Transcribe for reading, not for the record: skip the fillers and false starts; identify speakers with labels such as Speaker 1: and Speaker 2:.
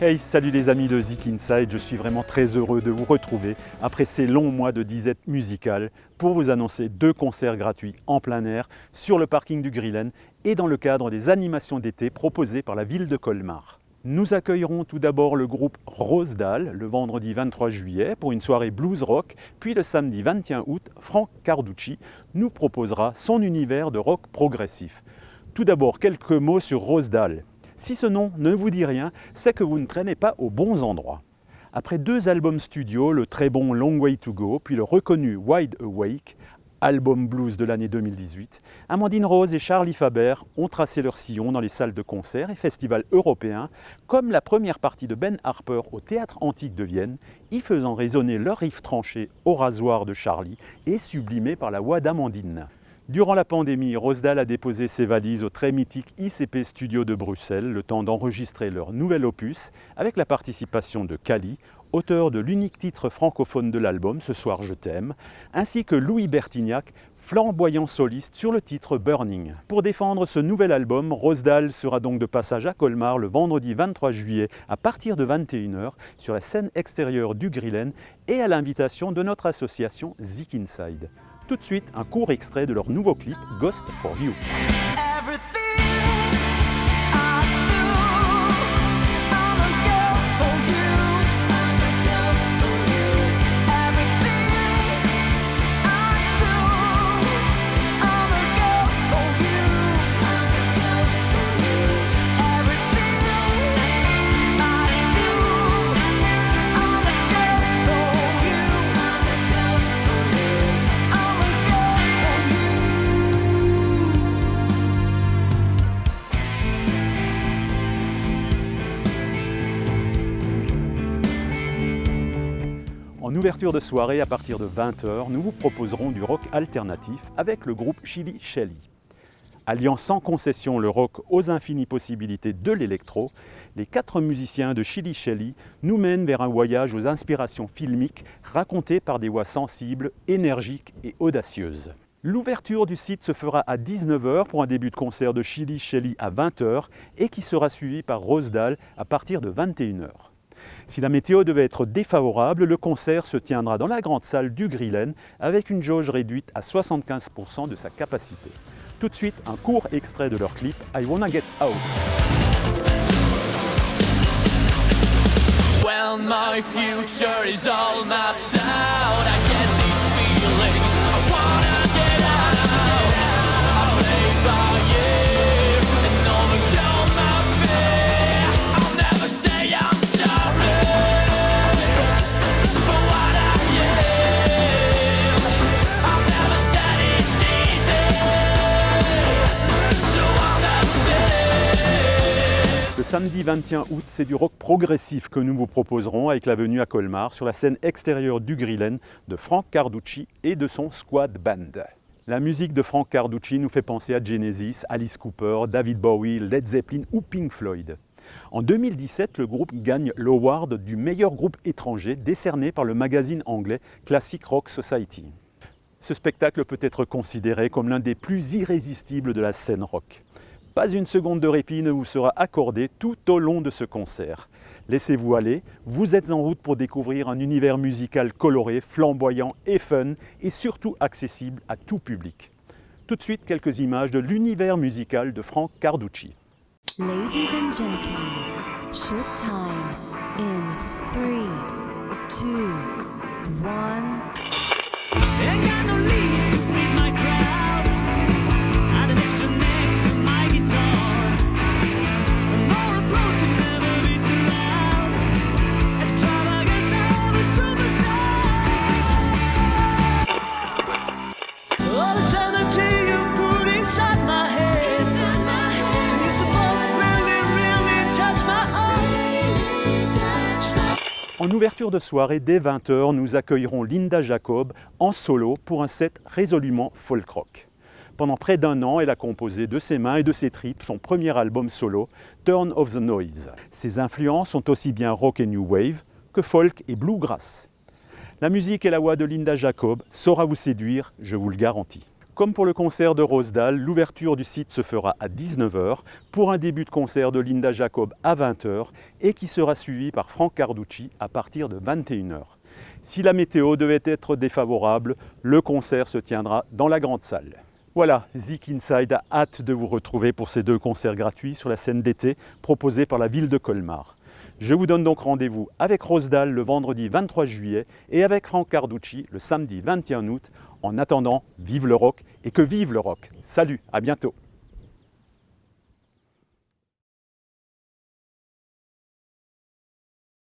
Speaker 1: Hey, salut les amis de Zik Inside, je suis vraiment très heureux de vous retrouver après ces longs mois de disette musicale pour vous annoncer 2 concerts gratuits en plein air sur le parking du Grillen et dans le cadre des animations d'été proposées par la ville de Colmar. Nous accueillerons tout d'abord le groupe Rosedal le vendredi 23 juillet pour une soirée blues rock, puis le samedi 21 août, Frank Carducci nous proposera son univers de rock progressif. Tout d'abord, quelques mots sur Rosedal. Si ce nom ne vous dit rien, c'est que vous ne traînez pas aux bons endroits. Après 2 albums studio, le très bon Long Way to Go, puis le reconnu Wide Awake, album blues de l'année 2018, Amandine Rose et Charlie Faber ont tracé leur sillon dans les salles de concert et festivals européens, comme la première partie de Ben Harper au Théâtre Antique de Vienne, y faisant résonner leur riff tranché au rasoir de Charlie et sublimé par la voix d'Amandine. Durant la pandémie, Rosedal a déposé ses valises au très mythique ICP Studio de Bruxelles, le temps d'enregistrer leur nouvel opus, avec la participation de Kali, auteur de l'unique titre francophone de l'album, Ce soir je t'aime, ainsi que Louis Bertignac, flamboyant soliste sur le titre Burning. Pour défendre ce nouvel album, Rosedal sera donc de passage à Colmar le vendredi 23 juillet à partir de 21 h sur la scène extérieure du Grillen et à l'invitation de notre association Zik Inside. Tout de suite, un court extrait de leur nouveau clip Ghost for You. En ouverture de soirée, à partir de 20 h, nous vous proposerons du rock alternatif avec le groupe Chili Shelly. Alliant sans concession le rock aux infinies possibilités de l'électro, les 4 musiciens de Chili Shelly nous mènent vers un voyage aux inspirations filmiques racontées par des voix sensibles, énergiques et audacieuses. L'ouverture du site se fera à 19 h pour un début de concert de Chili Shelly à 20 h et qui sera suivi par Rosedal à partir de 21 h. Si la météo devait être défavorable, le concert se tiendra dans la grande salle du Grillen avec une jauge réduite à 75 % de sa capacité. Tout de suite, un court extrait de leur clip I Wanna Get Out.
Speaker 2: Well, my future is all mapped out. I get this feeling. I wanna get out. I play by ear and overcome my fear. I'll never say I'm sorry for what I am. I've never said it's easy to understand.
Speaker 1: Le samedi 21 août, c'est du rock progressif que nous vous proposerons avec la venue à Colmar sur la scène extérieure du Grillen de Frank Carducci et de son Squad Band. La musique de Frank Carducci nous fait penser à Genesis, Alice Cooper, David Bowie, Led Zeppelin ou Pink Floyd. En 2017, le groupe gagne l'award du meilleur groupe étranger décerné par le magazine anglais Classic Rock Society. Ce spectacle peut être considéré comme l'un des plus irrésistibles de la scène rock. Pas une seconde de répit ne vous sera accordée tout au long de ce concert. Laissez-vous aller, vous êtes en route pour découvrir un univers musical coloré, flamboyant et fun, et surtout accessible à tout public. Tout de suite, quelques images de l'univers musical de Frank Carducci.
Speaker 3: Ladies and gentlemen, short time in 3, 2, 1.
Speaker 2: Ain't got no limit to please my crowd. Add an extra neck to my guitar. More applause could never be too loud. Extravagance of a superstar. All the sanity you put inside my head. You're supposed to really touch my heart.
Speaker 1: En ouverture de soirée, dès 20 h, nous accueillerons Linda Jacob en solo pour un set résolument folk rock. Pendant près d'1 an, elle a composé de ses mains et de ses tripes son premier album solo, Turn of the Noise. Ses influences sont aussi bien rock et new wave que folk et bluegrass. La musique et la voix de Linda Jacob saura vous séduire, je vous le garantis. Comme pour le concert de Rosdahl, l'ouverture du site se fera à 19 h pour un début de concert de Linda Jacob à 20 h et qui sera suivi par Frank Carducci à partir de 21 h. Si la météo devait être défavorable, le concert se tiendra dans la grande salle. Voilà, Zik Inside a hâte de vous retrouver pour ces 2 concerts gratuits sur la scène d'été proposés par la ville de Colmar. Je vous donne donc rendez-vous avec Rosdahl le vendredi 23 juillet et avec Frank Carducci le samedi 21 août. En attendant, vive le rock et que vive le rock. Salut, à bientôt.